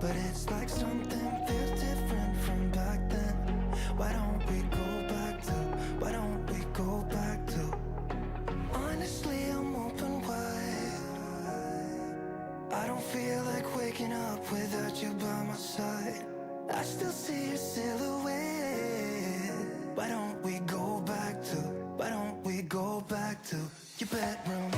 but it's like something feels different from back then. Why don't we go back to, why don't we go back to? Honestly, I'm open wide. I don't feel like waking up without you by my side. I still see your silhouette. Why don't we go back to, why don't we go back to your bedroom?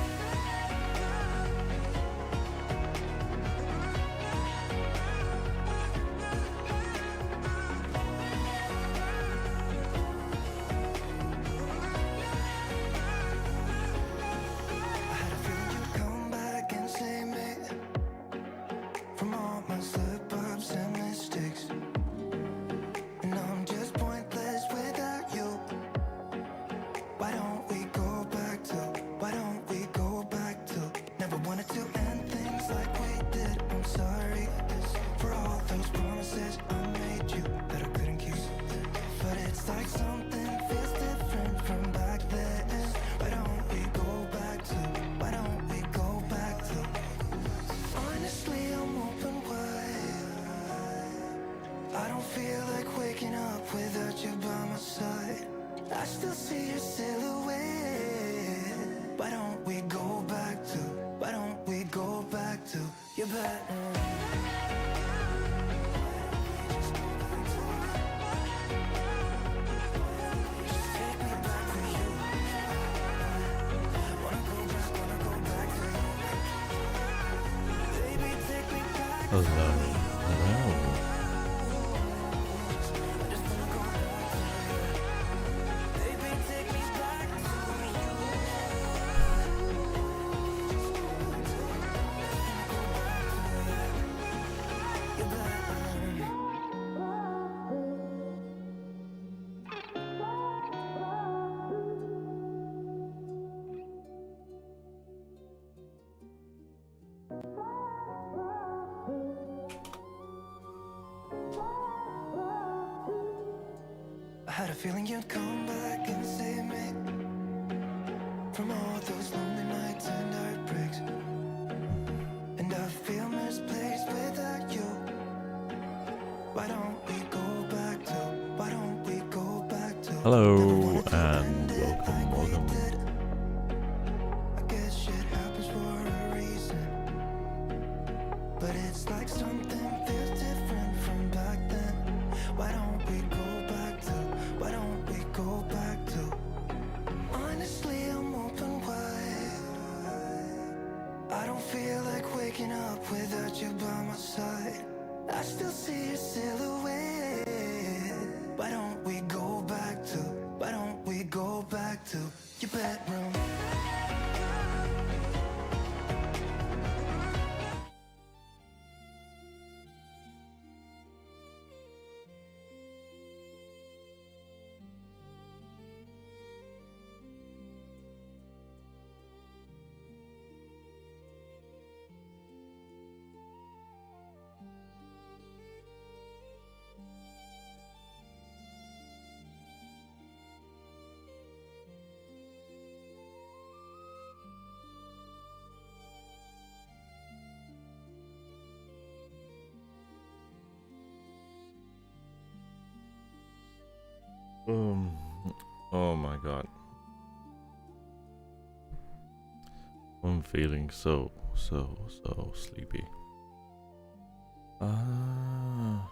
I had a feeling you'd come back and save me from all my slip-ups and mistakes. And I'm just pointless without you. Why don't we go back to, why don't we go back to? Never wanted to end things like we did. I'm sorry for all those promises I made you that I couldn't keep. But it's like something feels different from back then. Why don't we go back to, why don't we go back to? Honestly, I'm open wide. I don't feel like waking up without you by my side. I still see your silhouette. Why don't we go back to, why don't we go back to your bedroom? Just take me back to you. Wanna go back to you. Baby, take me back. Hello. Hello. I just wanna go back to you. Baby, take me back to you. Your bedroom. I had a feeling you'd come back and save me from all those lonely nights and heartbreaks. And I feel misplaced without you. Why don't we go back to, why don't we go back to? Hello and welcome. I guess shit happens for a reason. But it's like something feels different from back then. Why don't we go back to, why don't we go back to? Honestly, I'm open wide. I don't feel like waking up without you by my side. I still see your silhouette. Why don't we go back to, why don't we go back to your bedroom? Oh my god. I'm feeling so sleepy. Ah.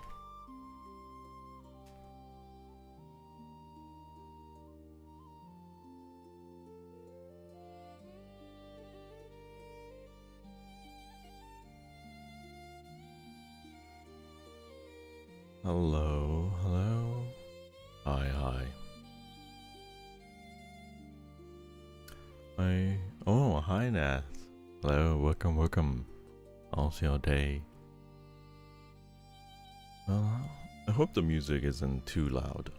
Hello, hello. Hi, hi. Hi. Oh, hi, Nath. Hello, welcome. How's your day? I hope the music isn't too loud.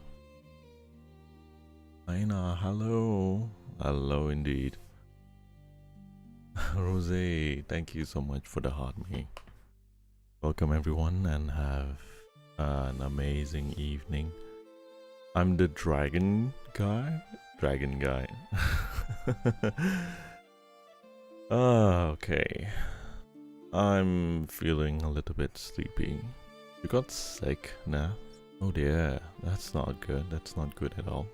Aina, hello. Hello indeed. Rose, thank you so much for the heart me. Welcome everyone and have an amazing evening. I'm the dragon guy. Okay. I'm feeling a little bit sleepy. You got sick, Nath? Oh dear, that's not good. That's not good at all.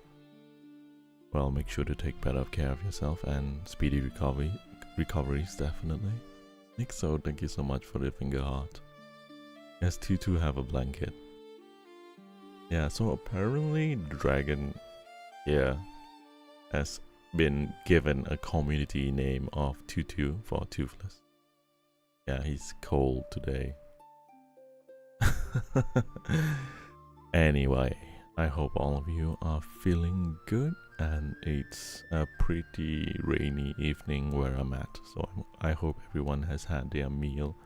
Well, make sure to take better care of yourself and speedy recoveries definitely. Nixo, thank you so much for the finger heart. Yes, Tutu have a blanket. Yeah, so apparently the dragon here has been given a community name of Tutu for Toothless. Yeah, he's cold today. Anyway, I hope all of you are feeling good, and it's a pretty rainy evening where I'm at, so I hope everyone has had their meal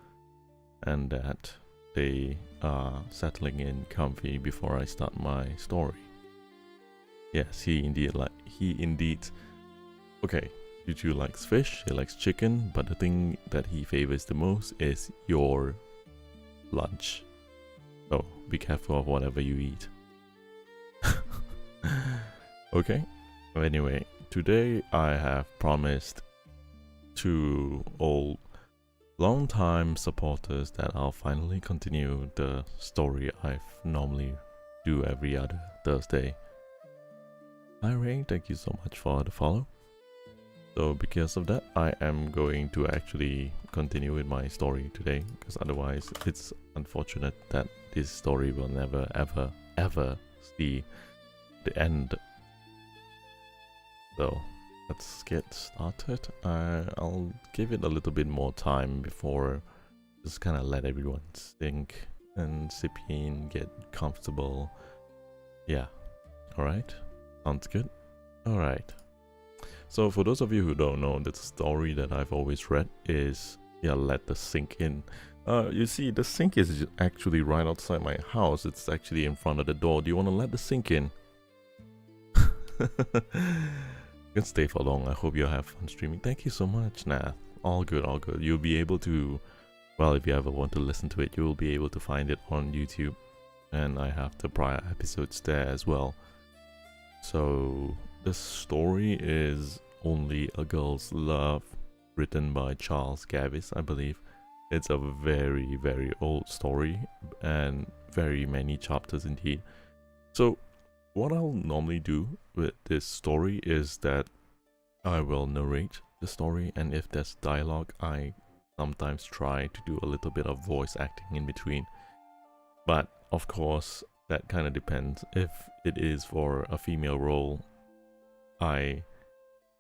and that they are settling in comfy before I start my story. Yes, he indeed. Okay, Juju likes fish, he likes chicken, but the thing that he favors the most is your lunch. So be careful of whatever you eat. Okay, anyway, today I have promised to all long-time supporters that I'll finally continue the story I normally do every other Thursday. Hi Ray, thank you so much for the follow. So because of that, I am going to actually continue with my story today, because otherwise it's unfortunate that this story will never ever see the end. So let's get started. I'll give it a little bit more time before just kind of let everyone sink and sip in, get comfortable. Yeah, alright, sounds good. Alright, so for those of you who don't know, the story that I've always read is, yeah, let the sink in. You see, the sink is actually right outside my house. It's actually in front of the door. Do you want to let the sink in? You can stay for long. I hope you have fun streaming. Thank you so much, Nath. All good, all good. You'll be able to, well, if you ever want to listen to it, you will be able to find it on YouTube. And I have the prior episodes there as well. So the story is Only a Girl's Love, written by Charles Gavis, I believe. It's a very, very old story and very many chapters indeed. So what I'll normally do with this story is that I will narrate the story, and if there's dialogue, I sometimes try to do a little bit of voice acting in between. But of course, that kind of depends. If it is for a female role, I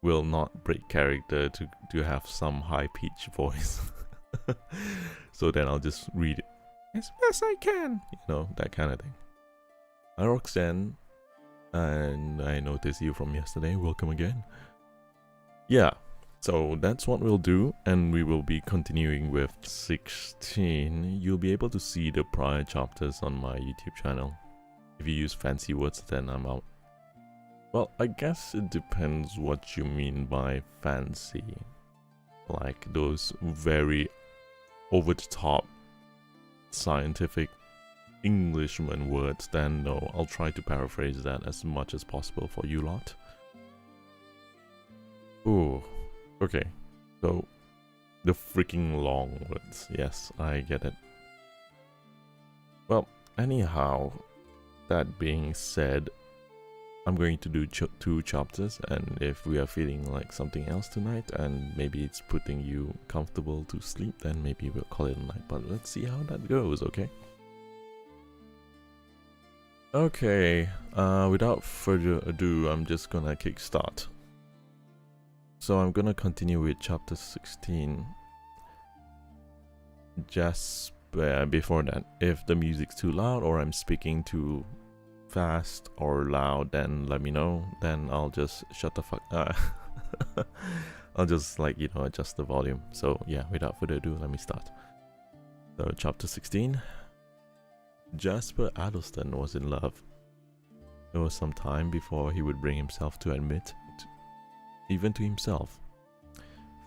will not break character to have some high-pitched voice. So then I'll just read it as best I can, you know, that kind of thing. Hi Roxanne, and I noticed you from yesterday. Welcome again. Yeah, so that's what we'll do, and we will be continuing with 16. You'll be able to see the prior chapters on my YouTube channel. If you use fancy words, then I'm out. Well, I guess it depends what you mean by fancy. Like those very over-the-top scientific Englishman words, then no, I'll try to paraphrase that as much as possible for you lot. Ooh, okay, so the freaking long words, yes, I get it. Well, anyhow, that being said, I'm going to do 2 chapters, and if we are feeling like something else tonight and maybe it's putting you comfortable to sleep, then maybe we'll call it a night, but let's see how that goes, okay? Okay, without further ado, I'm just gonna kickstart. So I'm gonna continue with chapter 16. Just before that, if the music's too loud or I'm speaking too fast or loud, then let me know, then I'll just shut the fuck I'll just, like, you know, adjust the volume. So yeah, without further ado, let me start. So chapter 16. Jasper Addleston was in love. It was some time before he would bring himself to admit even to himself,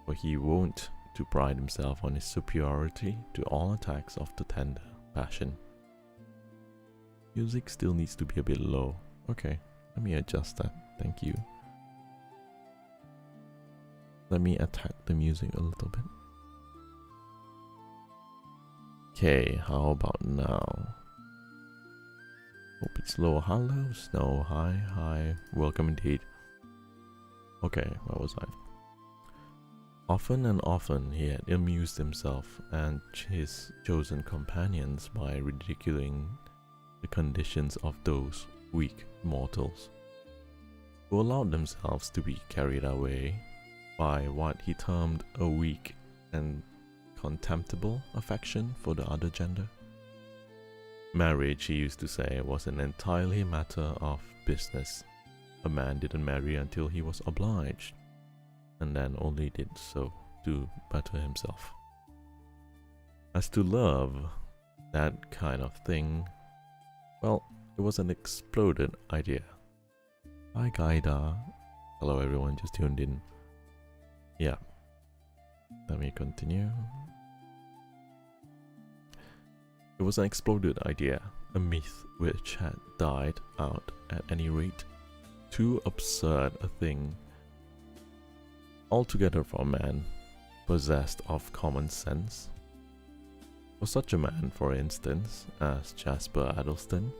for he wont to pride himself on his superiority to all attacks of the tender passion. Music still needs to be a bit low. Okay, let me adjust that. Thank you. Let me attack the music a little bit. Okay, how about now? Hope it's low. Hello, Snow. Hi, hi. Welcome indeed. Okay, where was I? Often and often he had amused himself and his chosen companions by ridiculing the conditions of those weak mortals who allowed themselves to be carried away by what he termed a weak and contemptible affection for the other gender. Marriage, he used to say, was an entirely matter of business. A man didn't marry until he was obliged, and then only did so to better himself. As to love, that kind of thing, well, it was an exploded idea. Hi Gaida. Hello everyone, just tuned in. Yeah. Let me continue. It was an exploded idea, a myth which had died out at any rate. Too absurd a thing altogether for a man possessed of common sense. For such a man, for instance, as Jasper Addleston,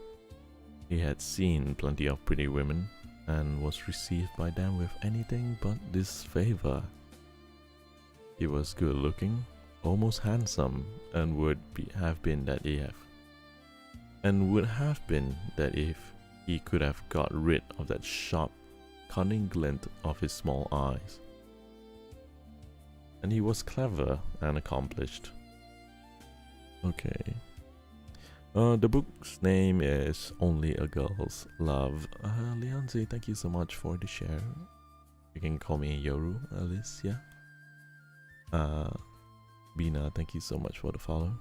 he had seen plenty of pretty women and was received by them with anything but disfavor. He was good looking, almost handsome, and would have been that if he could have got rid of that sharp, cunning glint of his small eyes. And he was clever and accomplished. Okay. The book's name is Only a Girl's Love. Leonzi, thank you so much for the share. You can call me Yoru, Alicia. Bina, thank you so much for the follow.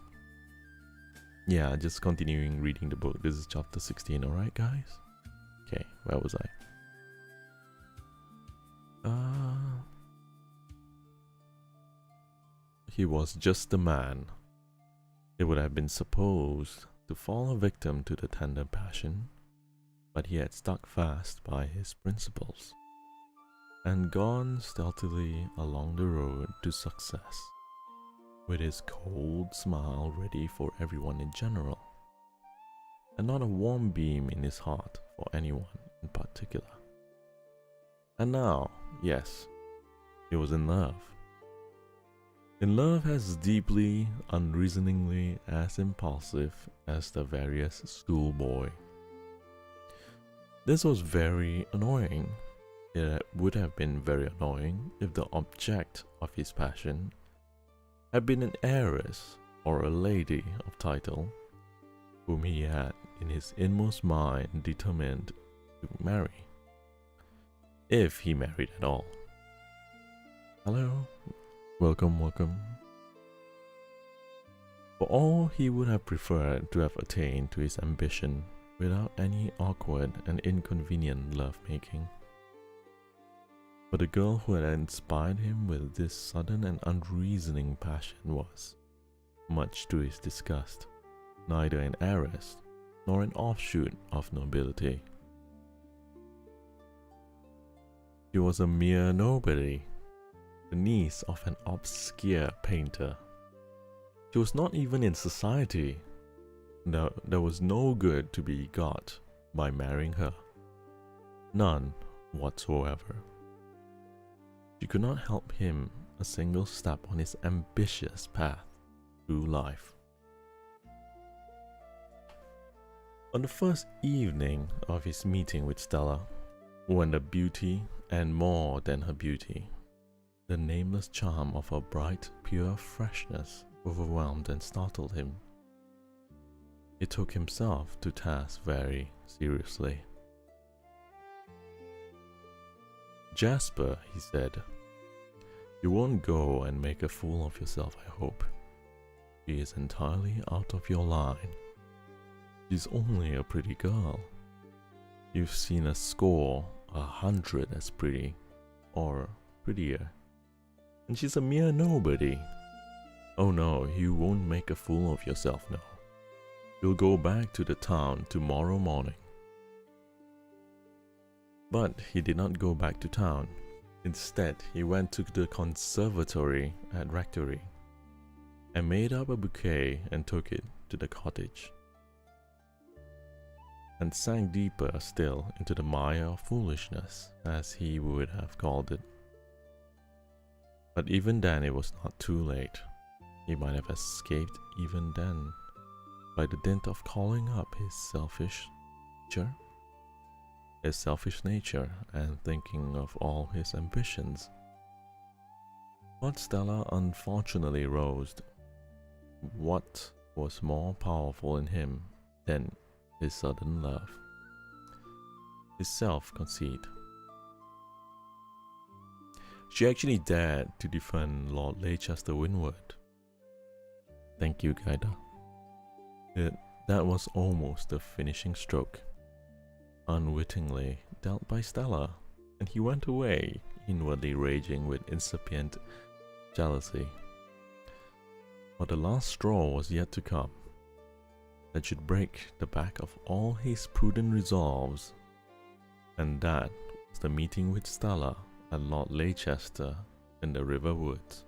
Yeah, just continuing reading the book. This is chapter 16, alright guys? Okay, where was I? He was just a man. It would have been supposed to fall a victim to the tender passion, but he had stuck fast by his principles and gone stealthily along the road to success, with his cold smile ready for everyone in general, and not a warm beam in his heart for anyone in particular. And now, yes, he was in love. In love as deeply, unreasoningly as impulsive as the veriest schoolboy. This was very annoying. It would have been very annoying if the object of his passion had been an heiress or a lady of title, whom he had in his inmost mind determined to marry. If he married at all. Hello? Welcome, welcome. For all, he would have preferred to have attained to his ambition without any awkward and inconvenient love-making. But the girl who had inspired him with this sudden and unreasoning passion was, much to his disgust, neither an heiress nor an offshoot of nobility. She was a mere nobody, the niece of an obscure painter. She was not even in society. No, there was no good to be got by marrying her. None whatsoever. She could not help him a single step on his ambitious path through life. On the first evening of his meeting with Stella, when the beauty, and more than her beauty, the nameless charm of her bright, pure freshness overwhelmed and startled him, he took himself to task very seriously. Jasper, he said, you won't go and make a fool of yourself, I hope. She is entirely out of your line. She's only a pretty girl. You've seen a score, 100 as pretty, or prettier, and she's a mere nobody. Oh no, you won't make a fool of yourself now. You'll go back to the town tomorrow morning. But he did not go back to town. Instead, he went to the conservatory at Rectory. and made up a bouquet and took it to the cottage, and sank deeper still into the mire of foolishness, as he would have called it. But even then it was not too late. He might have escaped even then, by the dint of calling up his selfish nature and thinking of all his ambitions. But Stella unfortunately rose. What was more powerful in him than his sudden love? His self-conceit. She actually dared to defend Lord Leicester Windward. Thank you, Gaida. That was almost the finishing stroke, unwittingly dealt by Stella, and he went away, inwardly raging with incipient jealousy. But the last straw was yet to come, that should break the back of all his prudent resolves, and that was the meeting with Stella at Lord Leicester in the river woods,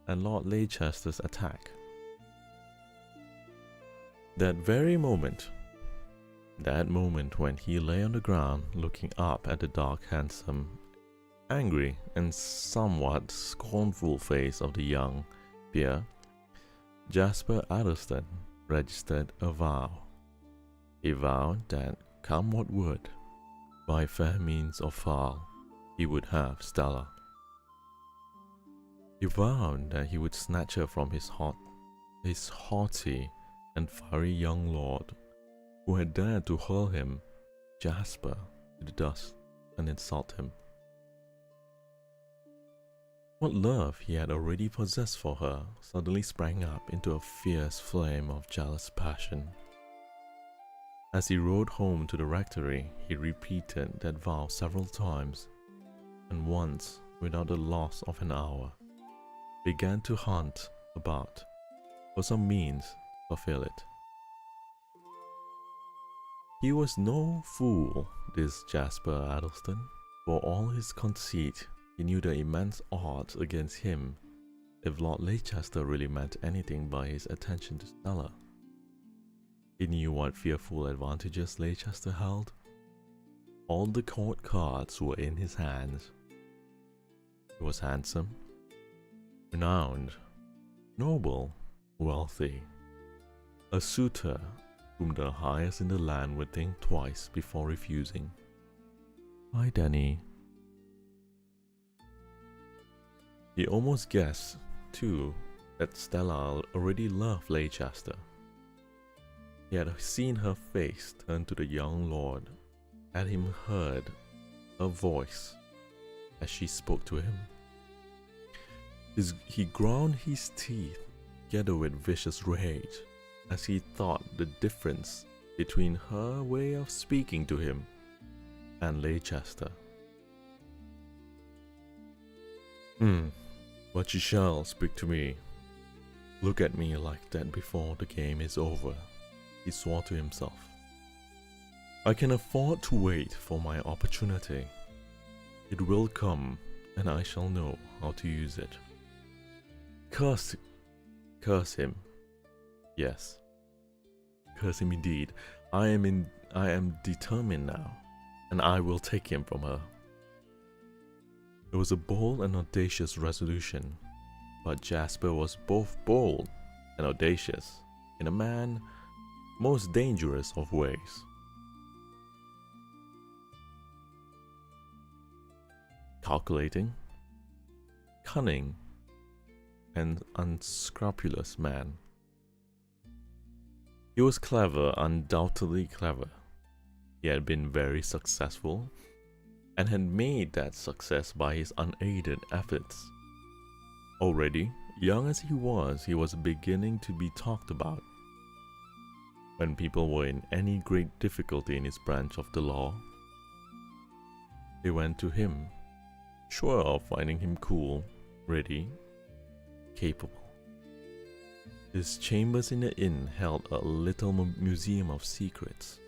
and Lord Leicester's attack. That very moment, that moment when he lay on the ground looking up at the dark, handsome, angry and somewhat scornful face of the young peer, Jasper Addlestone registered a vow. He vowed that, come what would, by fair means or foul, he would have Stella. He vowed that he would snatch her from his haughty and fiery young lord, who had dared to hurl him, Jasper, to the dust and insult him. What love he had already possessed for her suddenly sprang up into a fierce flame of jealous passion. As he rode home to the rectory, he repeated that vow several times, and once, without the loss of an hour, began to hunt about for some means to fulfill it. He was no fool, this Jasper Addlestone. For all his conceit, he knew the immense odds against him if Lord Leicester really meant anything by his attention to Stella. He knew what fearful advantages Leicester held. All the court cards were in his hands. He was handsome, renowned, noble, wealthy, a suitor whom the highest in the land would think twice before refusing. Hi, Danny. He almost guessed, too, that Stella already loved Leicester. He had seen her face turn to the young lord, had him heard her voice as she spoke to him. He ground his teeth together with vicious rage as he thought the difference between her way of speaking to him and Leicester. But you shall speak to me. Look at me like that before the game is over, he swore to himself. I can afford to wait for my opportunity. It will come, and I shall know how to use it. Curse him. Yes, curse him indeed. I am determined now, and I will take him from her. It was a bold and audacious resolution, but Jasper was both bold and audacious in a man most dangerous of ways. Calculating, cunning, and unscrupulous man. He was clever, undoubtedly clever. He had been very successful and had made that success by his unaided efforts. Already, young as he was beginning to be talked about. When people were in any great difficulty in his branch of the law, they went to him, sure of finding him cool, ready, capable. His chambers in the inn held a little museum of secrets.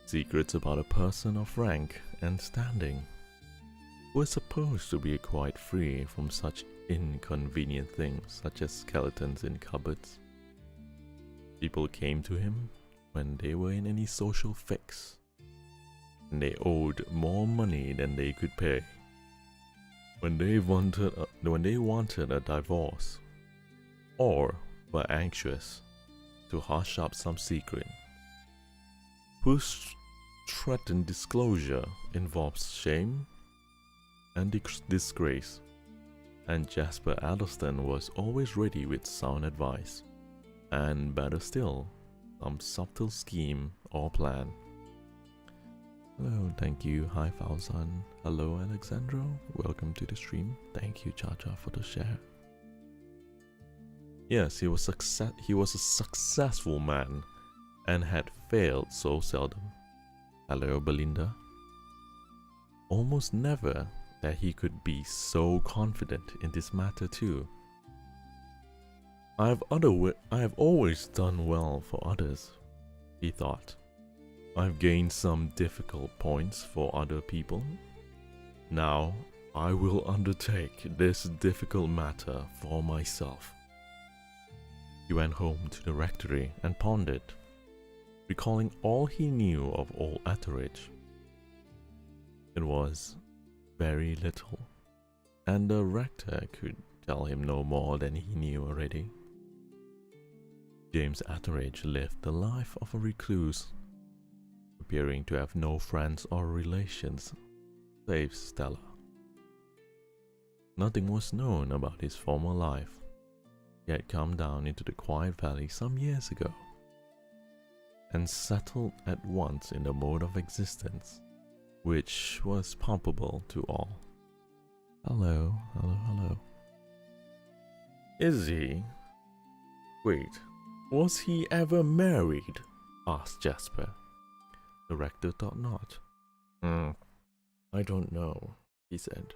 Secrets about a person of rank and standing, who was supposed to be quite free from such inconvenient things such as skeletons in cupboards. People came to him when they were in any social fix, and they owed more money than they could pay. When they wanted a divorce, or were anxious to hush up some secret, whose threatened disclosure involves shame and disgrace, and Jasper Addleston was always ready with sound advice, and better still, some subtle scheme or plan. Hello, thank you. Hi Fauzan. Hello Alexandro. Welcome to the stream. Thank you Chacha for the share. Yes, he was a successful man and had failed so seldom. Hello Belinda. Almost never that he could be so confident in this matter too. I have always done well for others, he thought. I've gained some difficult points for other people. Now I will undertake this difficult matter for myself. He went home to the rectory and pondered, recalling all he knew of old Etheridge. It was very little, and the rector could tell him no more than he knew already. James Etheridge lived the life of a recluse, appearing to have no friends or relations, save Stella. Nothing was known about his former life. He had come down into the quiet valley some years ago, and settled at once in the mode of existence, which was palpable to all. Hello, hello, hello. Is he? Wait, was he ever married? Asked Jasper. The rector thought not. I don't know, he said.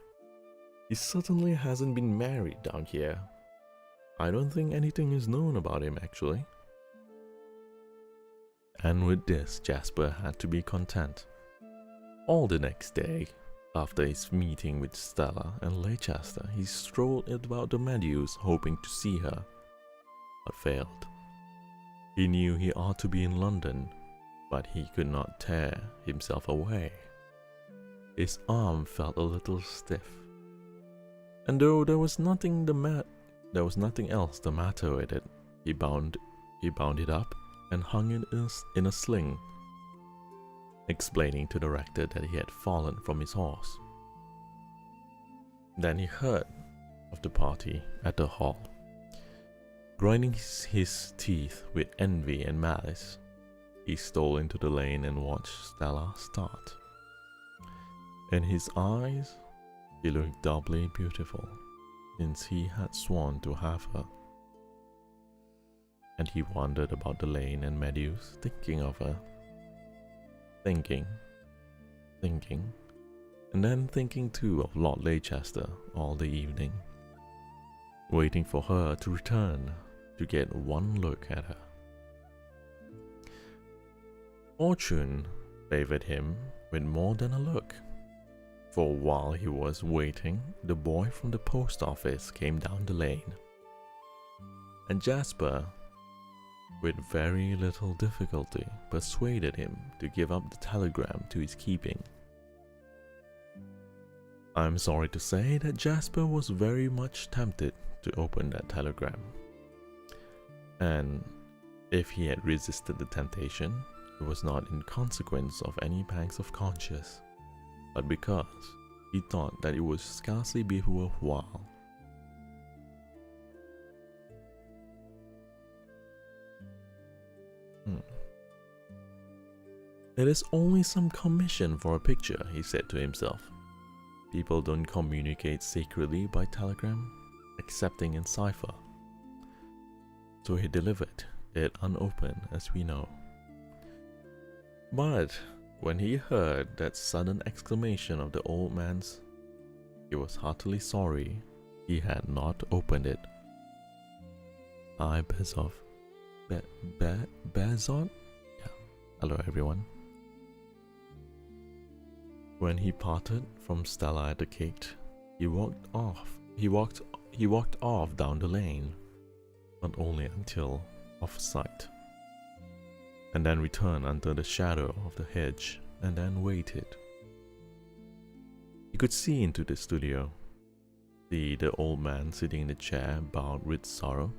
He certainly hasn't been married down here. I don't think anything is known about him actually. And with this, Jasper had to be content. All the next day, after his meeting with Stella and Leicester, he strolled about the meadows hoping to see her, but failed. He knew he ought to be in London, but he could not tear himself away. His arm felt a little stiff, and though there was nothing else the matter with it, he bound it up and hung it in a sling, explaining to the rector that he had fallen from his horse. Then he heard of the party at the hall. Grinding his teeth with envy and malice, he stole into the lane and watched Stella start. In his eyes, she looked doubly beautiful, since he had sworn to have her. And he wandered about the lane and meadows, thinking of her. Thinking, and then thinking too of Lord Leicester all the evening, waiting for her to return to get one look at her. Fortune favored him with more than a look, for while he was waiting, the boy from the post office came down the lane, and Jasper, with very little difficulty, persuaded him to give up the telegram to his keeping. I'm sorry to say that Jasper was very much tempted to open that telegram, and if he had resisted the temptation, it was not in consequence of any pangs of conscience, but because he thought that it would scarcely be worthwhile. It is only some commission for a picture, he said to himself. People don't communicate secretly by telegram, excepting in cipher. So he delivered it unopened, as we know. But when he heard that sudden exclamation of the old man's, he was heartily sorry he had not opened it. Hi, Bezov. Bezov? Yeah. Hello, everyone. When he parted from Stella at the gate, he he walked off down the lane, not only until off sight, and then returned under the shadow of the hedge and then waited. He could see into the studio, see the old man sitting in the chair bowed with sorrow,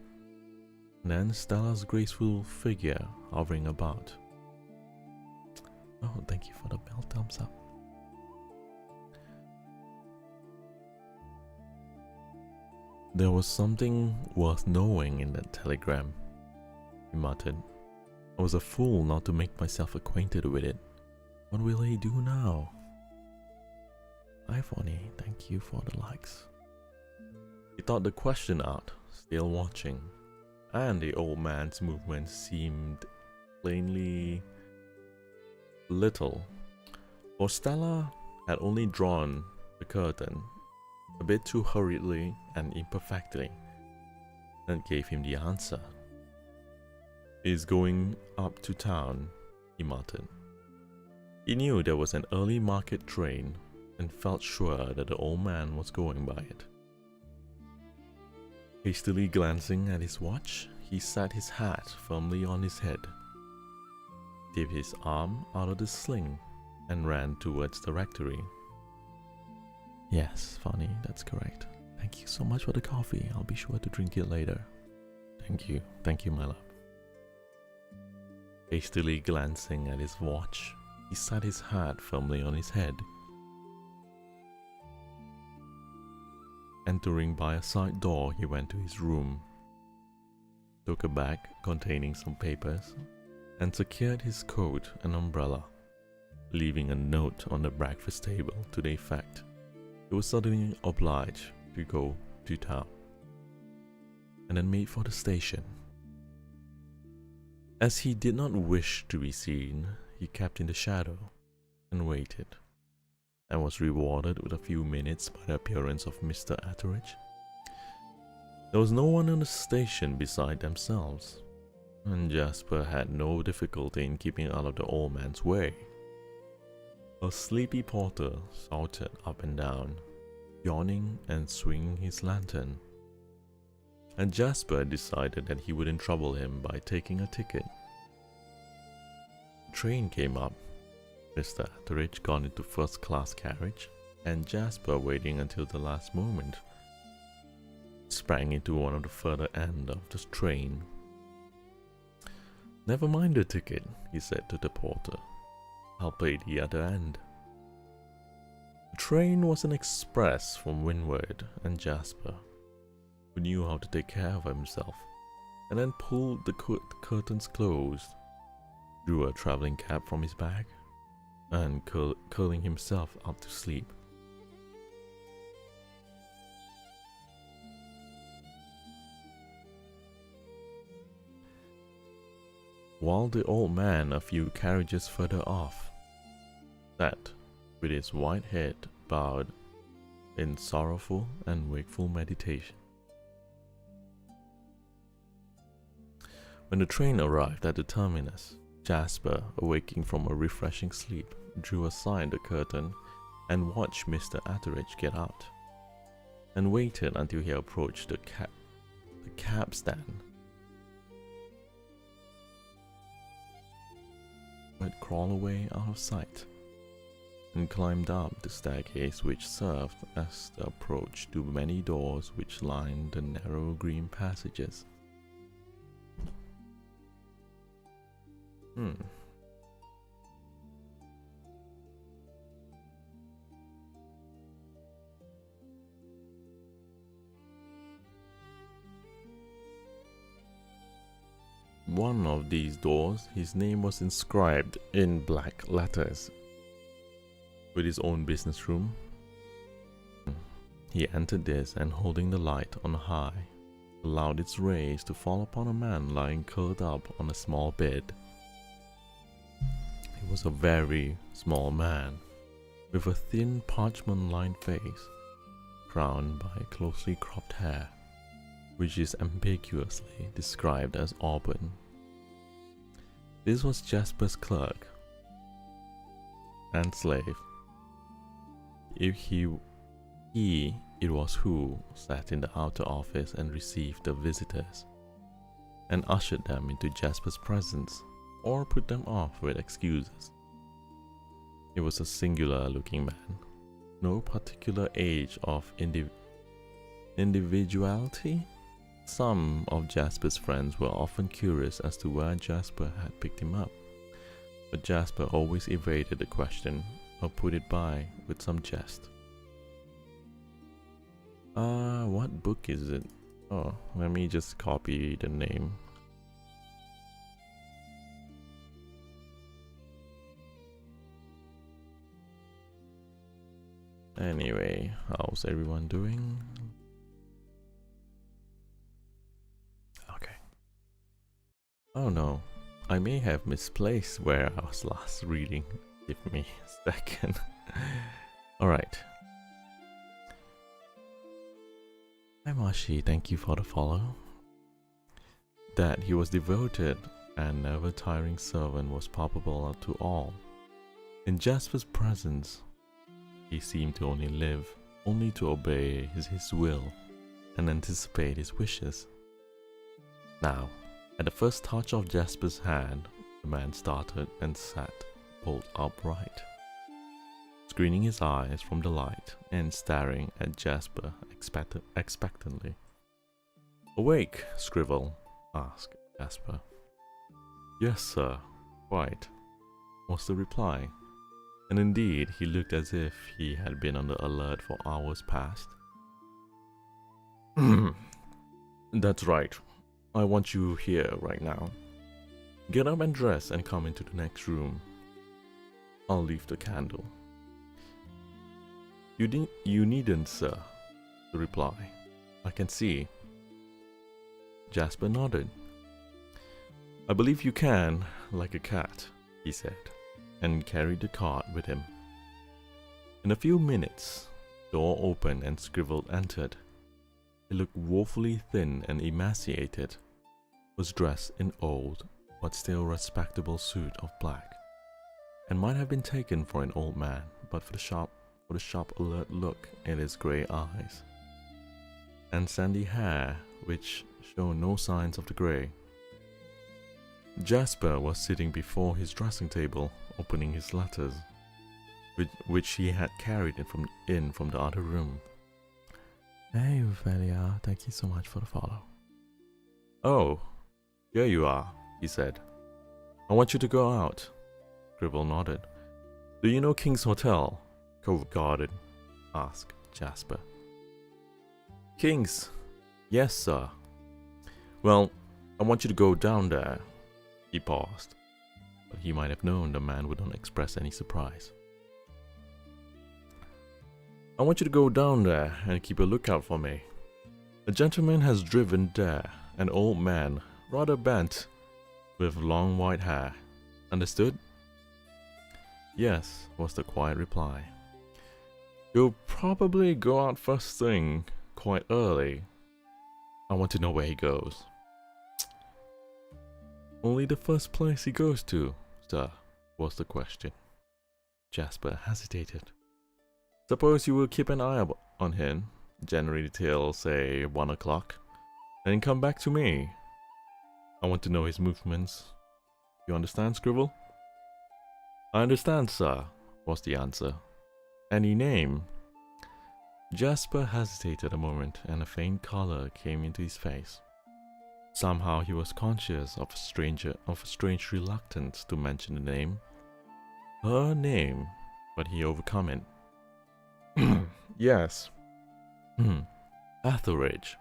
and then Stella's graceful figure hovering about. Oh, thank you for the bell thumbs up. There was something worth knowing in that telegram, he muttered. I was a fool not to make myself acquainted with it. What will he do now? Hi Fonny, thank you for the likes. He thought the question out, still watching, and the old man's movements seemed plainly little, for Stella had only drawn the curtain a bit too hurriedly and imperfectly, and gave him the answer. He's going up to town, he muttered. He knew there was an early market train and felt sure that the old man was going by it. Hastily glancing at his watch, he set his hat firmly on his head, dipped his arm out of the sling, and ran towards the rectory. Yes, Funny, that's correct. Thank you so much for the coffee. I'll be sure to drink it later. Thank you, my love. Hastily glancing at his watch, he set his hat firmly on his head. Entering by a side door, he went to his room, took a bag containing some papers, and secured his coat and umbrella, leaving a note on the breakfast table to the effect he was suddenly obliged to go to town, and then made for the station. As he did not wish to be seen, he kept in the shadow and waited, and was rewarded with a few minutes by the appearance of Mr. Atteridge. There was no one on the station beside themselves, and Jasper had no difficulty in keeping out of the old man's way. A sleepy porter sauntered up and down, yawning and swinging his lantern, and Jasper decided that he wouldn't trouble him by taking a ticket. The train came up. Mr. Atteridge got into first-class carriage, and Jasper, waiting until the last moment, sprang into one of the further end of the train. Never mind the ticket, he said to the porter. I'll pay the other end. The train was an express from windward, and Jasper, who knew how to take care of himself, and then pulled the curtains closed, drew a travelling cap from his bag, and curling himself up to sleep. While the old man, a few carriages further off, sat with his white head bowed in sorrowful and wakeful meditation. When the train arrived at the terminus, Jasper, awaking from a refreshing sleep, drew aside the curtain and watched Mr. Atteridge get out, and waited until he approached the cab stand. But crawled away out of sight, and climbed up the staircase which served as the approach to many doors which lined the narrow green passages. One of these doors, his name was inscribed in black letters. With his own business room, he entered this, and holding the light on high, allowed its rays to fall upon a man lying curled up on a small bed. He was a very small man, with a thin parchment-lined face, crowned by closely cropped hair, which is ambiguously described as auburn. This was Jasper's clerk and slave. He it was who sat in the outer office and received the visitors, and ushered them into Jasper's presence, or put them off with excuses. He was a singular-looking man, no particular age of individuality. Some of Jasper's friends were often curious as to where Jasper had picked him up, but Jasper always evaded the question or put it by with some jest. What book is it? Oh, let me just copy the name. Anyway, how's everyone doing? Okay. Oh no, I may have misplaced where I was last reading. Give me a second. Alright. Hi Mashi, thank you for the follow. That he was devoted and never tiring servant was palpable to all. In Jasper's presence, he seemed to only live, only to obey his will and anticipate his wishes. Now, at the first touch of Jasper's hand, the man started and sat bolt upright, screening his eyes from the light and staring at Jasper expectantly. "Awake, Scribble?" asked Jasper. "Yes, sir, quite," was the reply, and indeed he looked as if he had been on the alert for hours past. "That's right. I want you here right now. Get up and dress and come into the next room. I'll leave the candle." You needn't, sir," the reply. "I can see." Jasper nodded. "I believe you can, like a cat," he said, and carried the card with him. In a few minutes, the door opened and Scribble entered. He looked woefully thin and emaciated, was dressed in old but still respectable suit of black, and might have been taken for an old man but for the sharp alert look in his grey eyes, and sandy hair which showed no signs of the grey. Jasper was sitting before his dressing table, opening his letters, which he had carried in from the other room. "Hey, Ophelia, thank you so much for the follow." "Oh, here you are," he said. "I want you to go out." Scribble nodded. "Do you know King's Hotel, Covent Garden?" asked Jasper. "King's? Yes, sir." "Well, I want you to go down there." He paused, but he might have known the man would not express any surprise. "I want you to go down there and keep a lookout for me. A gentleman has driven there, an old man, rather bent, with long white hair. Understood?" "Yes," was the quiet reply. "You'll probably go out first thing, quite early. I want to know where he goes." "Only the first place he goes to, sir," was the question. Jasper hesitated. "Suppose you will keep an eye on him, generally till, say, 1 o'clock, and come back to me. I want to know his movements. You understand, Scribble?" "I understand, sir," was the answer. "Any name?" Jasper hesitated a moment, and a faint color came into his face. Somehow he was conscious of a strange reluctance to mention the name. Her name, but he overcome it. "Yes." "Etheridge,"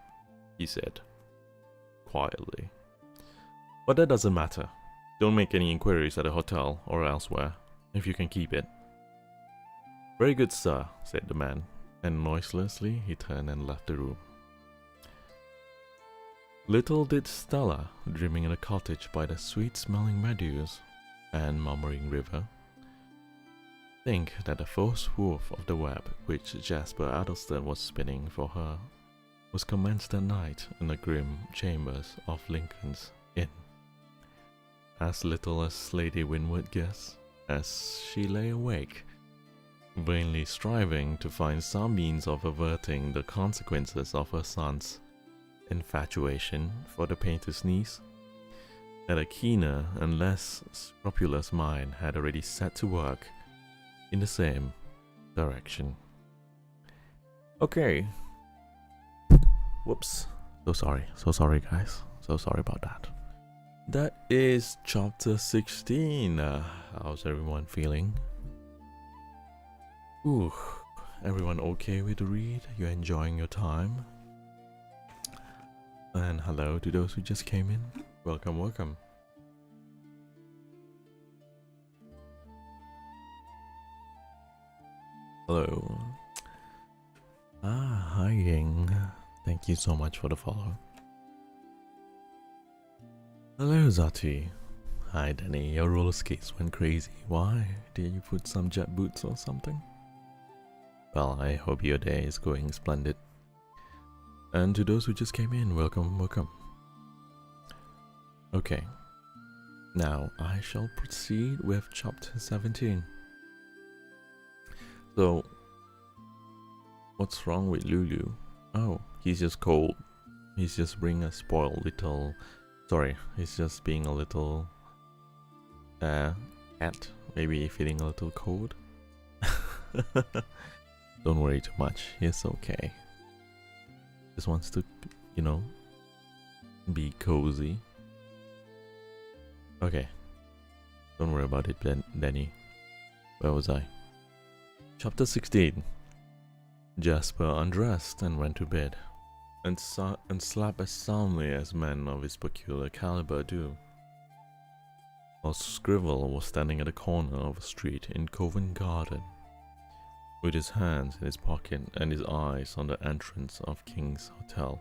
he said, quietly. "But that doesn't matter. Don't make any inquiries at the hotel or elsewhere, if you can keep it." "Very good, sir," said the man, and noiselessly he turned and left the room. Little did Stella, dreaming in a cottage by the sweet-smelling meadows and murmuring river, think that the first woof of the web which Jasper Addleston was spinning for her was commenced that night in the grim chambers of Lincoln's Inn. As little as Lady Winwood guessed, as she lay awake, vainly striving to find some means of averting the consequences of her son's infatuation for the painter's niece, that a keener and less scrupulous mind had already set to work in the same direction. Okay. Whoops. So sorry guys. So sorry about that. That is chapter 16. How's everyone feeling? Ooh, everyone okay with the read? You enjoying your time? And hello to those who just came in. Welcome, welcome. Hello. Hi Ying. Thank you so much for the follow. Hello Zati. Hi Danny, your roller skates went crazy. Why? Did you put some jet boots or something? Well, I hope your day is going splendid. And to those who just came in, welcome, welcome. Okay. Now I shall proceed with chapter 17. So, what's wrong with Lulu? Oh, he's just cold. He's just being a spoiled little... Sorry, he's just being a little... cat. Maybe feeling a little cold. Don't worry too much. He's okay. Just wants to, you know, be cozy. Okay. Don't worry about it, Danny. Where was I? Chapter 16. Jasper undressed and went to bed, and slept as soundly as men of his peculiar caliber do. While Scribble was standing at the corner of a street in Covent Garden, with his hands in his pocket and his eyes on the entrance of King's Hotel.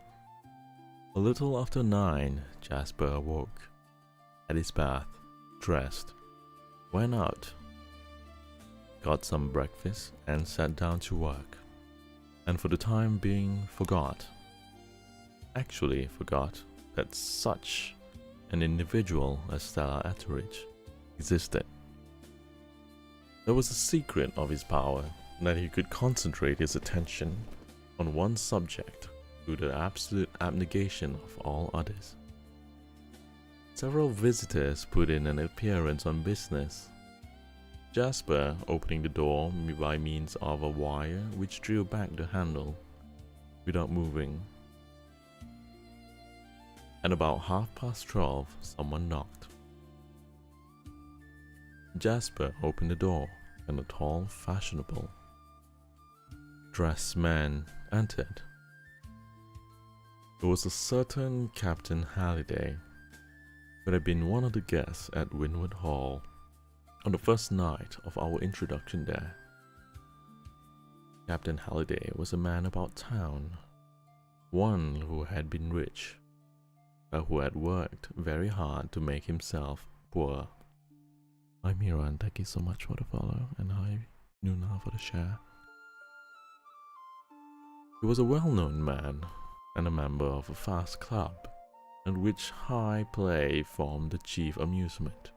A little after 9, Jasper awoke, had his bath, dressed, went out, got some breakfast, and sat down to work. And for the time being actually forgot that such an individual as Stella Etheridge existed. There was a secret of his power, that he could concentrate his attention on one subject to the absolute abnegation of all others. Several visitors put in an appearance on business. Jasper opening the door by means of a wire which drew back the handle without moving. At about 12:30, someone knocked. Jasper opened the door, and a tall, fashionable dressed man entered. It was a certain Captain Halliday, who had been one of the guests at Winwood Hall on the first night of our introduction there. Captain Halliday was a man about town, one who had been rich, but who had worked very hard to make himself poor. Hi Miran, thank you so much for the follow, and hi Nuna for the share. He was a well-known man, and a member of a fast club, in which high play formed the chief amusement.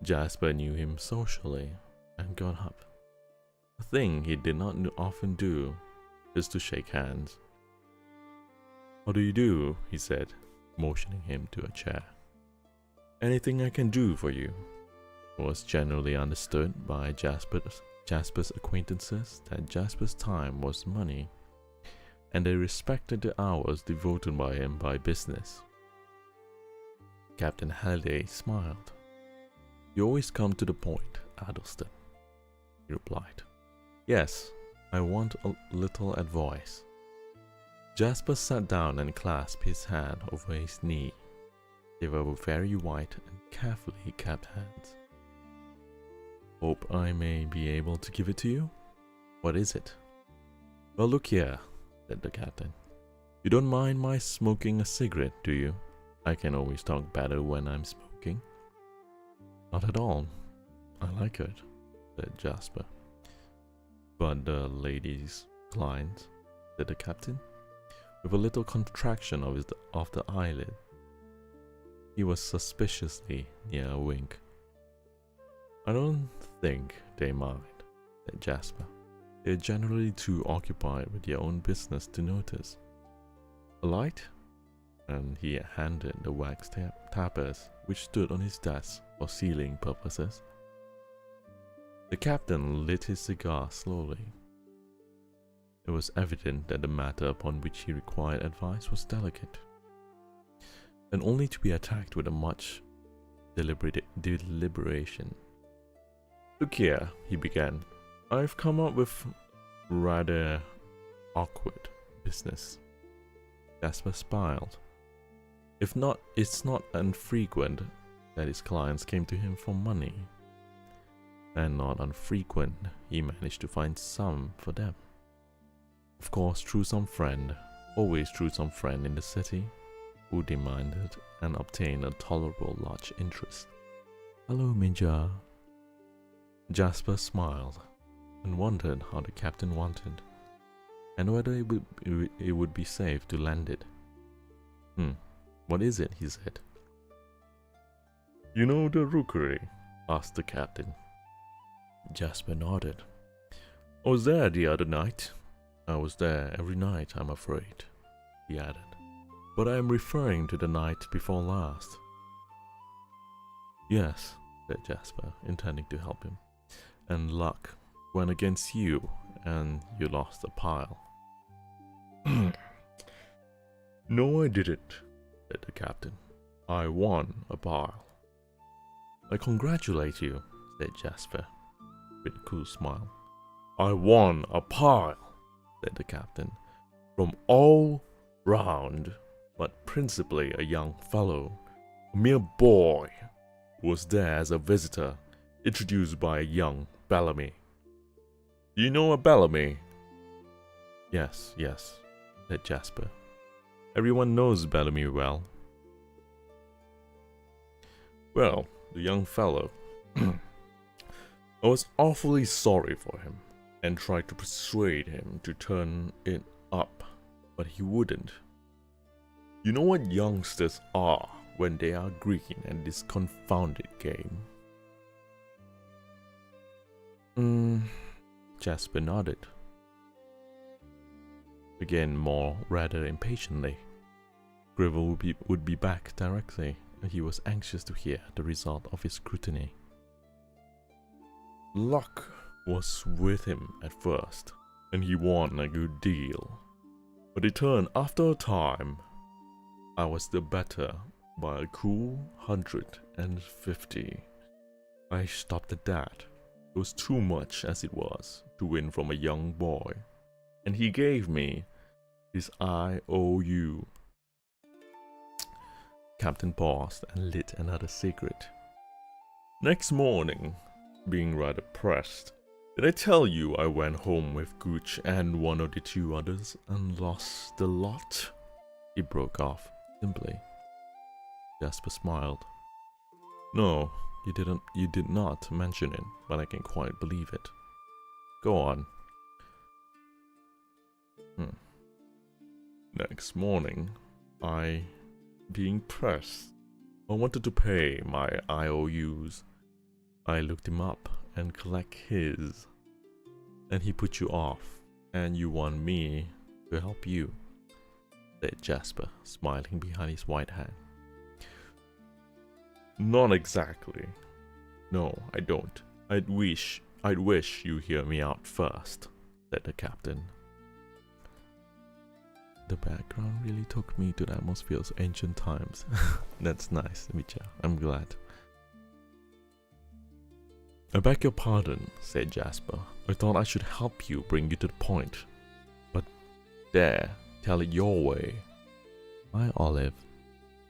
Jasper knew him socially, and got up. A thing he did not often do is to shake hands. "How do you do?" he said, motioning him to a chair. "Anything I can do for you?" It was generally understood by Jasper's acquaintances that Jasper's time was money, and they respected the hours devoted by him by business. Captain Halliday smiled. "You always come to the point, Addleston," he replied. "Yes, I want a little advice." Jasper sat down and clasped his hand over his knee. They were very white and carefully kept hands. "Hope I may be able to give it to you." "What is it?" "Well, look here," said the captain. "You don't mind my smoking a cigarette, do you? I can always talk better when I'm smoking." "Not at all. I like it," said Jasper. "But the lady's client," said the captain, with a little contraction of the eyelid. He was suspiciously near a wink. "I don't think they mind," said Jasper. They're generally too occupied with their own business to notice. A light? And he handed the wax tapers, which stood on his desk for sealing purposes. The captain lit his cigar slowly. It was evident that the matter upon which he required advice was delicate, and only to be attacked with a much deliberation. "Look here," he began. "I've come up with rather awkward business." Jasper smiled. It's not infrequent that his clients came to him for money, and not infrequent he managed to find some for them. Of course, always through some friend in the city, who demanded and obtained a tolerable large interest. "Hello, Major." Jasper smiled and wondered how the captain wanted, and whether it would be safe to land it. "What is it?" he said. "You know the Rookery?" asked the captain. Jasper nodded. "I was there the other night." "I was there every night, I'm afraid," he added. "But I am referring to the night before last." "Yes," said Jasper, intending to help him. "And luck went against you, and you lost a pile." "No, I didn't," said the captain. "I won a pile." "I congratulate you," said Jasper, with a cool smile. "I won a pile," said the captain, "from all round, but principally a young fellow, a mere boy, who was there as a visitor, introduced by a young Bellamy. Do you know a Bellamy?" Yes, said Jasper. "Everyone knows Bellamy well." "Well, the young fellow, I was awfully sorry for him, and tried to persuade him to turn it up, but he wouldn't. You know what youngsters are when they are green at this confounded game." Jasper nodded. Again, more rather impatiently. Greville would be back directly, and he was anxious to hear the result of his scrutiny. Luck was with him at first, and he won a good deal. But it turned after a time. I was the better by a cool 150. I stopped at that. It was too much as it was to win from a young boy, and he gave me his IOU. Captain paused and lit another cigarette. "Next morning, being rather pressed, did I tell you I went home with Gooch and one of the two others and lost the lot?" He broke off simply. Jasper smiled. "No, you did not mention it, but I can quite believe it. Go on." "Next morning, being pressed, I wanted to pay my IOUs. I looked him up and collect his. And he put you off, and you want me to help you," said Jasper, smiling behind his white hand. "Not exactly. No, I don't. I'd wish you hear me out first," said the captain. The background really took me to the atmosphere of ancient times. That's nice, Micha. I'm glad. "I beg your pardon," said Jasper. "I thought I should help you, bring you to the point. But there, tell it your way." "Hi, Olive.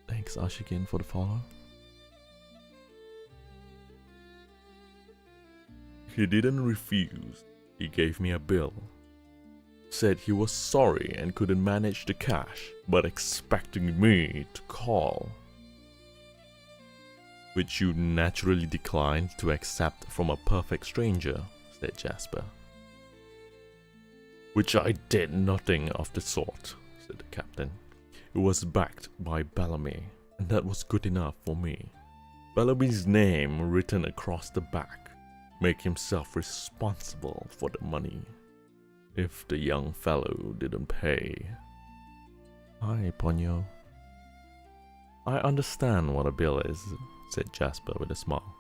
Thanks, Ashikin, for the follow." "He didn't refuse. He gave me a bill. Said he was sorry and couldn't manage the cash, but expecting me to call, which you naturally declined to accept from a perfect stranger," said Jasper. "Which I did nothing of the sort," said the captain. "It was backed by Bellamy, and that was good enough for me. Bellamy's name written across the back. make himself responsible for the money if the young fellow didn't pay. Hi, Ponyo. I understand what a bill is, said Jasper with a smile.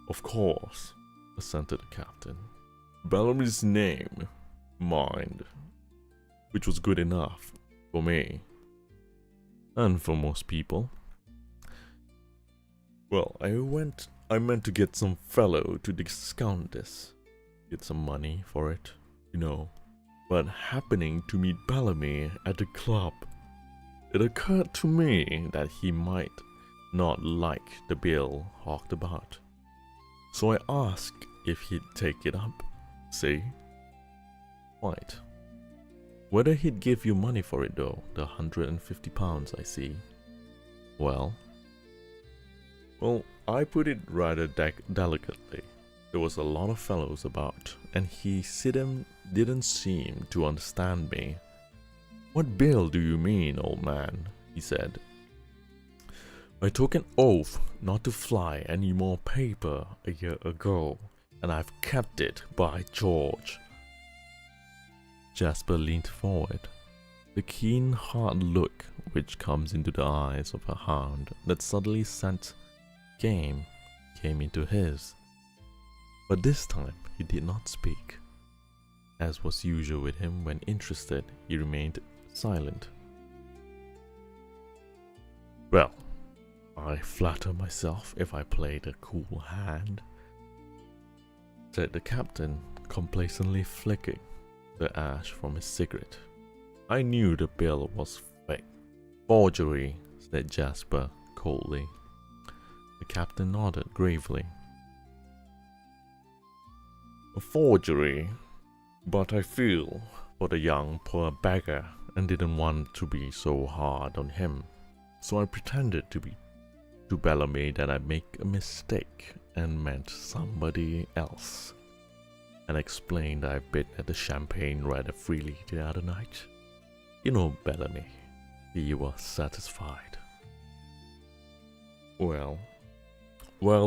Of course, assented the captain. Bellamy's name, mind, which was good enough for me. And for most people. Well, I meant to get some fellow to discount this. Get some money for it, you know. But happening to meet Bellamy at the club, it occurred to me that he might not like the bill hawked about. So I asked if he'd take it up. See? Quite. Whether he'd give you money for it though, the £150 I see. Well, I put it rather delicately. There was a lot of fellows about, and he didn't seem to understand me. What bill do you mean, old man? He said. I took an oath not to fly any more paper a year ago, and I've kept it, by George. Jasper leaned forward. The keen, hard look which comes into the eyes of a hound that suddenly scents game came into his. But this time he did not speak. As was usual with him when interested, he remained silent. Well, I flatter myself if I played a cool hand, said the captain, complacently flicking the ash from his cigarette. I knew the bill was fake. Forgery, said Jasper coldly. The captain nodded gravely. A forgery, but I feel for the young poor beggar and didn't want to be so hard on him. So I pretended to Bellamy that I make a mistake and meant somebody else, and explained I bid at the champagne rather freely the other night. You know Bellamy, he was satisfied. Well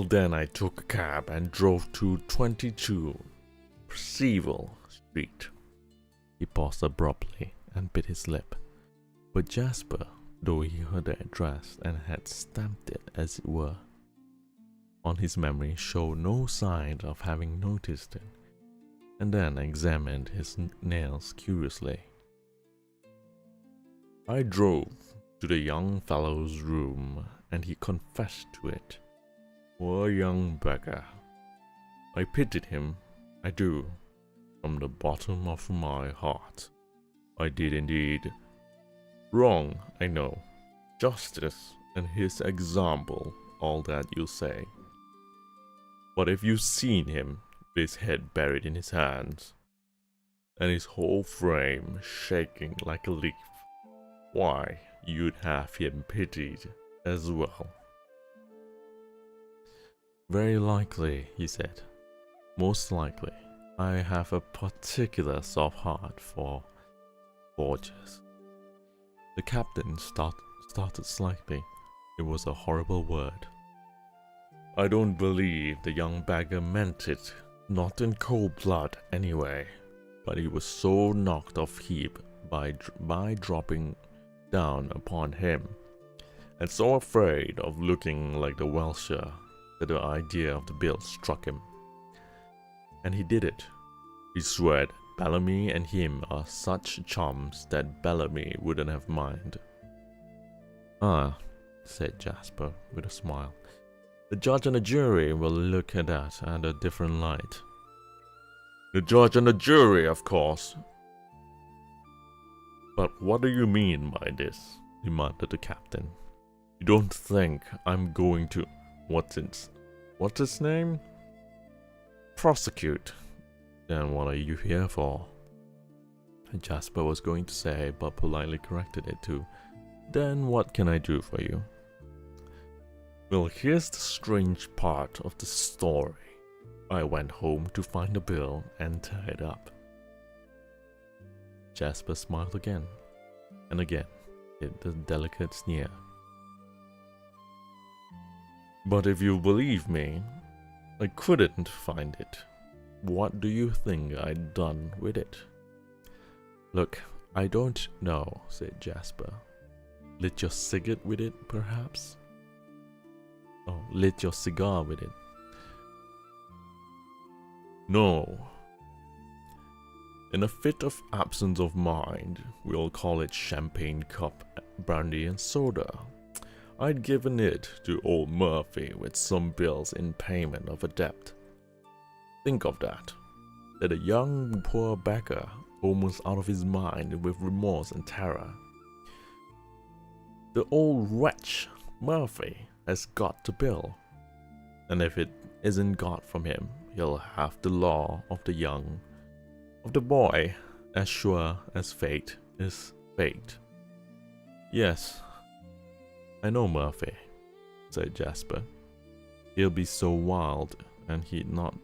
then I took a cab and drove to 22 Percival Street. He paused abruptly and bit his lip, but Jasper, though he heard the address and had stamped it as it were on his memory, showed no sign of having noticed it, and then examined his nails curiously. I drove to the young fellow's room, and he confessed to it. Poor young beggar. I pitied him, I do, from the bottom of my heart. I did indeed. Wrong, I know. Justice and his example, all that you say. But if you've seen him, with his head buried in his hands, and his whole frame shaking like a leaf, why, you'd have him pitied as well. Very likely, he said. Most likely. I have a particular soft heart for forgers. The captain started slightly. It was a horrible word. I don't believe the young beggar meant it, not in cold blood anyway, but he was so knocked off heap by dropping down upon him, and so afraid of looking like the Welsher that the idea of the bill struck him. And he did it. He sweared Bellamy and him are such chums that Bellamy wouldn't have minded. Ah, said Jasper with a smile. The judge and the jury will look at that at a different light. The judge and the jury, of course. But what do you mean by this? Demanded the captain. You don't think I'm going to... What's its name? Prosecute. Then what are you here for? Jasper was going to say, but politely corrected it to, then what can I do for you? Well, here's the strange part of the story. I went home to find the bill and tear it up. Jasper smiled again, and again hit the delicate sneer. But if you believe me, I couldn't find it. What do you think I'd done with it? Look, I don't know, said Jasper. Lit your cigarette with it, perhaps? Oh, lit your cigar with it. No. In a fit of absence of mind, we'll call it champagne cup, brandy and soda. I'd given it to old Murphy with some bills in payment of a debt. Think of that. That a young poor beggar, almost out of his mind with remorse and terror. The old wretch, Murphy, has got the bill. And if it isn't got from him, he'll have the law of the boy, as sure as fate is fate. Yes, I know Murphy, said Jasper. He'll be so wild, and he'd not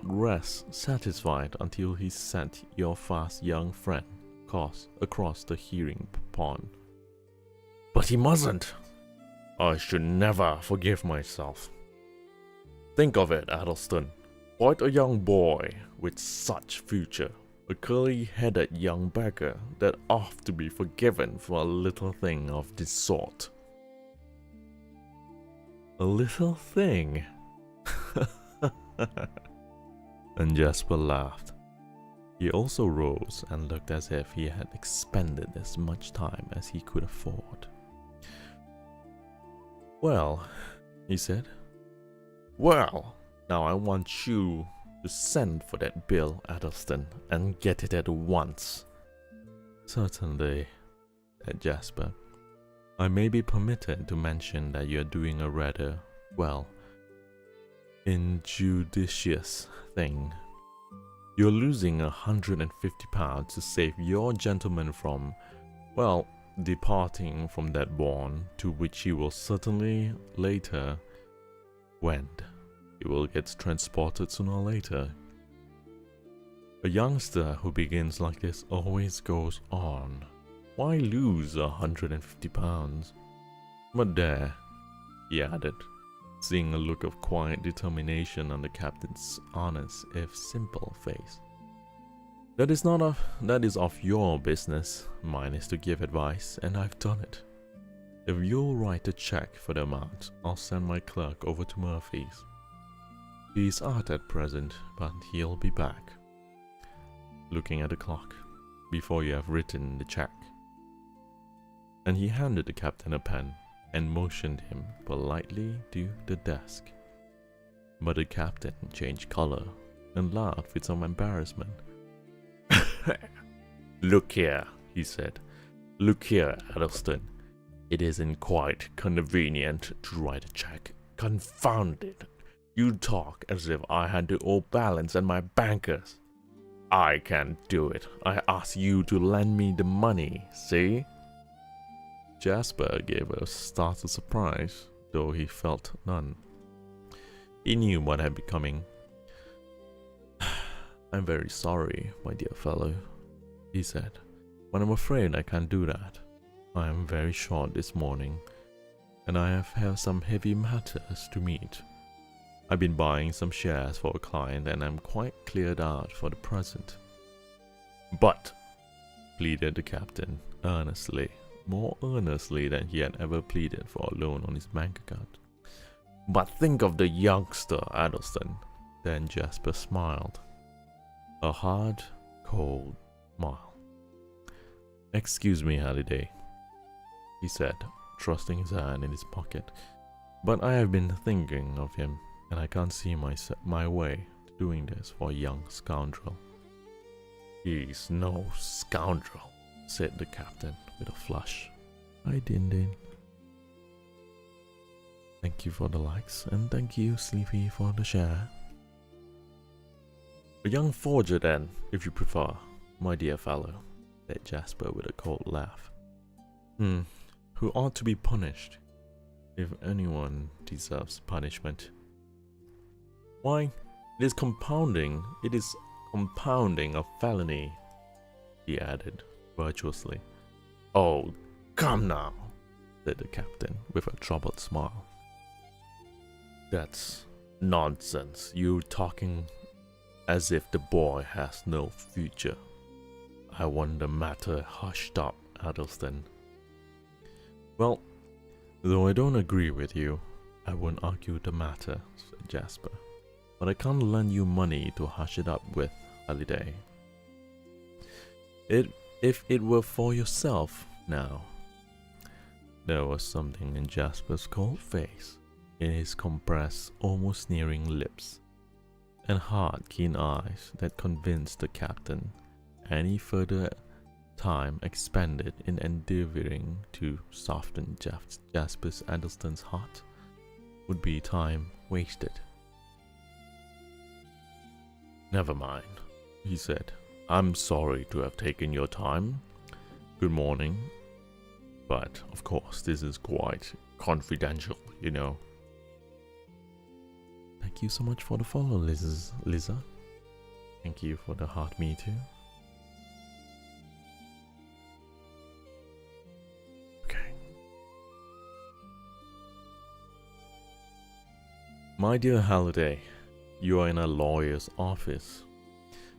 rest satisfied until he sent your fast young friend across the herring pond. But he mustn't. I should never forgive myself. Think of it, Addleston. Quite a young boy with such future. A curly-headed young beggar that ought to be forgiven for a little thing of this sort. A little thing? And Jasper laughed. He also rose and looked as if he had expended as much time as he could afford. Well, he said. Well, now I want you to send for that bill, Addleston, and get it at once. Certainly, said Jasper. I may be permitted to mention that you are doing a rather, well, injudicious thing. You're losing £150 to save your gentleman from, well, departing from that bond to which he will certainly later wend. He will get transported sooner or later. A youngster who begins like this always goes on. Why lose £150? But there, he added, seeing a look of quiet determination on the captain's honest, if simple face. That is of your business. Mine is to give advice, and I've done it. If you'll write a check for the amount, I'll send my clerk over to Murphy's. He's out at present, but he'll be back. Looking at the clock, before you have written the check. And he handed the captain a pen and motioned him politely to the desk. But the captain changed color and laughed with some embarrassment. Look here, he said. Look here, Addleston. It isn't quite convenient to write a check. Confound it. You talk as if I had the old balance and my bankers. I can't do it. I ask you to lend me the money, see? Jasper gave a start of surprise, though he felt none. He knew what had been coming. I'm very sorry, my dear fellow, he said, but I'm afraid I can't do that. I am very short this morning, and I have some heavy matters to meet. I've been buying some shares for a client, and I'm quite cleared out for the present. But, pleaded the captain, earnestly, more earnestly than he had ever pleaded for a loan on his bank account. But think of the youngster, Addleston. Then Jasper smiled. A hard, cold smile. Excuse me, Halliday, he said, thrusting his hand in his pocket, but I have been thinking of him, and I can't see my way to doing this for a young scoundrel. He's no scoundrel, said the captain with a flush. I didn't. Thank you for the likes, and thank you, Sleepy, for the share. A young forger then, if you prefer, my dear fellow, said Jasper with a cold laugh. Who ought to be punished, if anyone deserves punishment. Why, it is compounding a felony, he added, virtuously. Oh, come now, said the captain with a troubled smile. That's nonsense. You're talking as if the boy has no future. I want the matter hushed up, Addleston. Well, though I don't agree with you, I won't argue the matter, said Jasper. But I can't lend you money to hush it up with, Halliday. If it were for yourself, now. There was something in Jasper's cold face, in his compressed, almost sneering lips, and hard, keen eyes that convinced the captain any further time expended in endeavoring to soften Jasper Addleston's heart would be time wasted. Never mind, he said. I'm sorry to have taken your time. Good morning. But, of course, this is quite confidential, you know. Thank you so much for the follow, Liza. Thank you for the heart, me too. Okay. My dear Halliday, you are in a lawyer's office.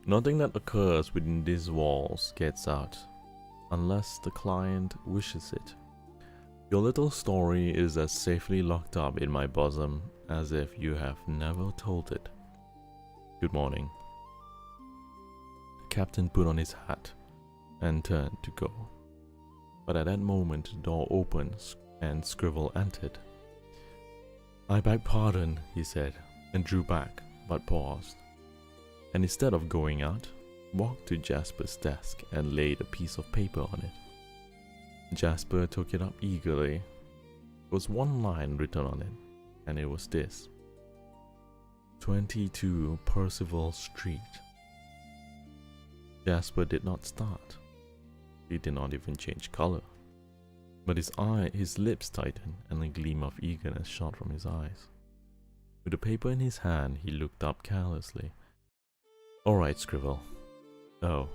Nothing that occurs within these walls gets out, unless the client wishes it. Your little story is as safely locked up in my bosom as if you have never told it. Good morning. The captain put on his hat and turned to go. But at that moment the door opened and Scribble entered. I beg pardon, he said, and drew back, but paused. And instead of going out, walked to Jasper's desk and laid a piece of paper on it. Jasper took it up eagerly. There was one line written on it, and it was this: 22 Percival Street. Jasper did not start. He did not even change color. But his lips tightened, and a gleam of eagerness shot from his eyes. With the paper in his hand, he looked up carelessly. All right, Scribble. Oh,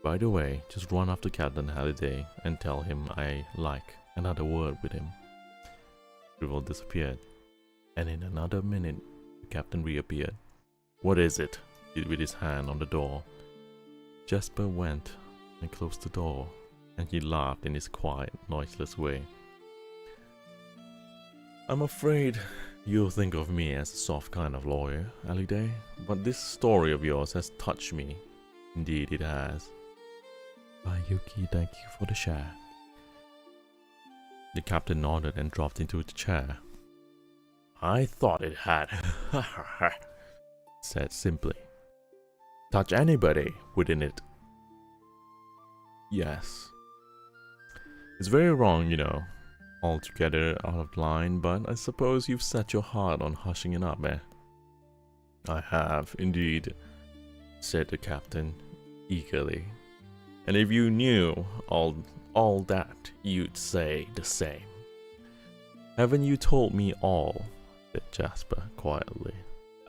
by the way, just run after Captain Halliday and tell him I like another word with him. Scribble disappeared, and in another minute, the captain reappeared. What is it? With his hand on the door. Jasper went and closed the door, and he laughed in his quiet, noiseless way. I'm afraid you'll think of me as a soft kind of lawyer, Halliday, but this story of yours has touched me. Indeed it has. Bye, Yuki, thank you for the share. The captain nodded and dropped into the chair. I thought it had, said simply. Touch anybody, wouldn't it? Yes. It's very wrong, you know. Altogether out of line, but I suppose you've set your heart on hushing it up, eh? I have, indeed, said the captain eagerly. And if you knew all that, you'd say the same. Haven't you told me all? Said Jasper quietly.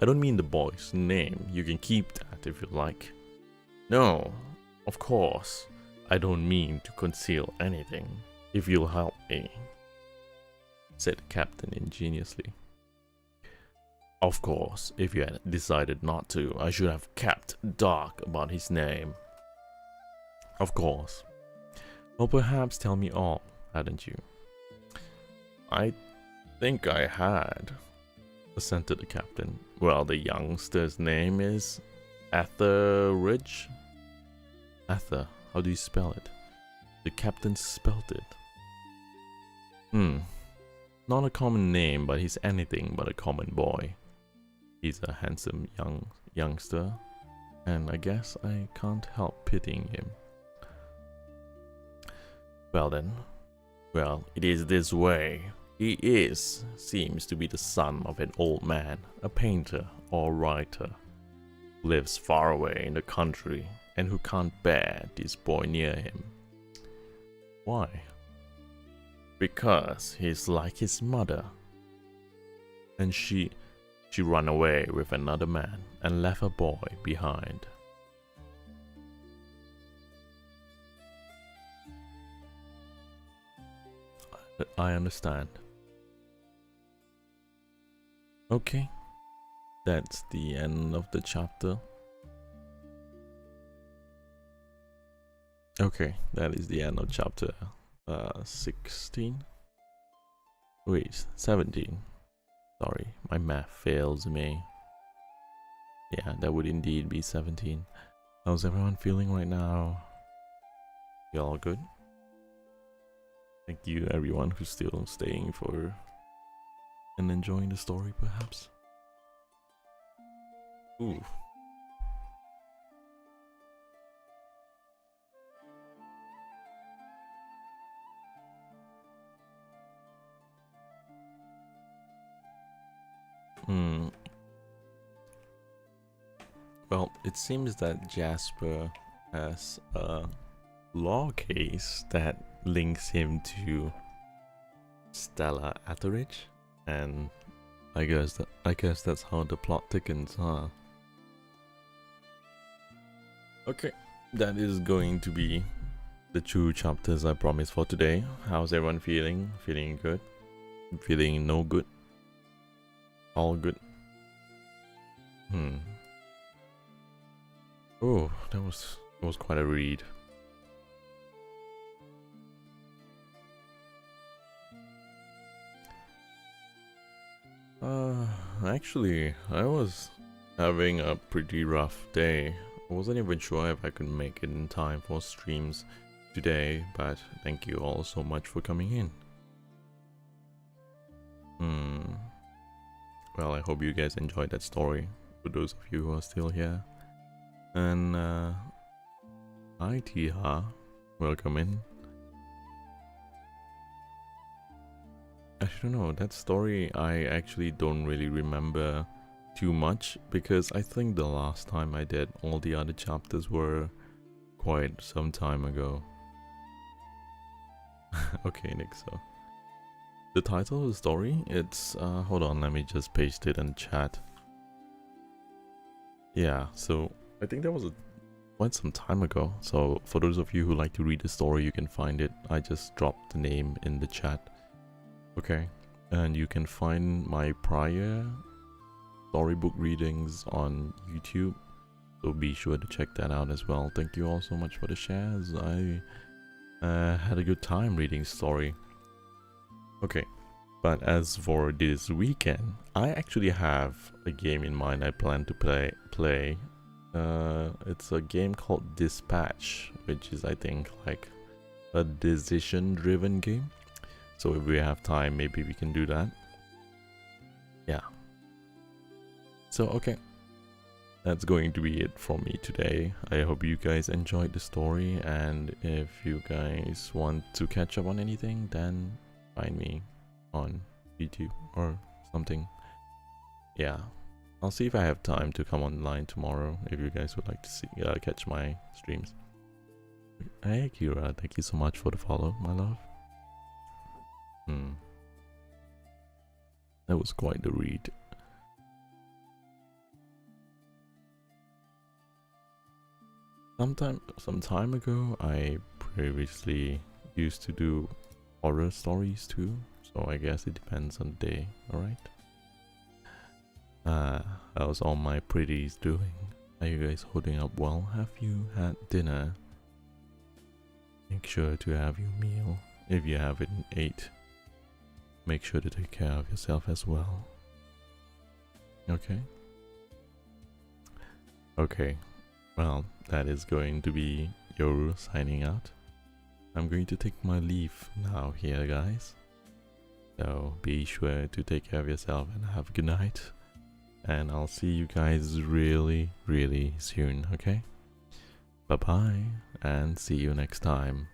I don't mean the boy's name. You can keep that if you like. No, of course. I don't mean to conceal anything. If you'll help me, said the captain ingeniously. Of course, if you had decided not to, I should have kept dark about his name. Of course. Well, perhaps tell me all, hadn't you? I think I had, assented the captain. Well, the youngster's name is Etheridge. Ether, how do you spell it? The captain spelt it. Not a common name, but he's anything but a common boy. He's a handsome youngster, and I guess I can't help pitying him. Well then, it is this way. He seems to be the son of an old man, a painter or writer, who lives far away in the country and who can't bear this boy near him. Why? Because he's like his mother. And she ran away with another man and left a boy behind. I understand. Okay, that's the end of the chapter. Okay, that is the end of chapter 16. Wait, 17. Sorry, my math fails me. Yeah, that would indeed be 17. How's everyone feeling right now? You all good? Thank you everyone who's still staying for and enjoying the story perhaps. Ooh. Well, it seems that Jasper has a law case that links him to Stella Atterridge, and I guess that's how the plot thickens, huh? Okay, that is going to be the 2 chapters I promised for today. How's everyone feeling? Feeling good? Feeling no good? All good? Oh, that was quite a read. Actually, I was having a pretty rough day. I wasn't even sure if I could make it in time for streams today, but thank you all so much for coming in. Well, I hope you guys enjoyed that story, for those of you who are still here. And hi Tiha, welcome in. I don't know, that story I actually don't really remember too much, because I think the last time I did all the other chapters were quite some time ago. Okay, Nick, so the title of the story, it's hold on, let me just paste it in chat. Yeah, so I think that was quite some time ago, so for those of you who like to read the story, you can find it. I just dropped the name in the chat. Okay, and you can find my prior storybook readings on YouTube, so be sure to check that out as well. Thank you all so much for the shares. I had a good time reading story. Okay, but as for this weekend, I actually have a game in mind I plan to play. It's a game called Dispatch, which is, I think, like a decision-driven game. So if we have time, maybe we can do that. Yeah. So, okay. That's going to be it for me today. I hope you guys enjoyed the story, and if you guys want to catch up on anything, then find me on YouTube or something. Yeah. I'll see if I have time to come online tomorrow, if you guys would like to see catch my streams. Hey Kira, thank you so much for the follow, my love. That was quite the read. Some time ago, I previously used to do horror stories too, so I guess it depends on the day, alright? How's all my pretties doing? Are you guys holding up well? Have you had dinner? Make sure to have your meal. If you haven't ate, make sure to take care of yourself as well. Okay? Okay. Well, that is going to be Yoru signing out. I'm going to take my leave now here, guys. So be sure to take care of yourself and have a good night. And I'll see you guys really, really soon, okay? Bye-bye, and see you next time.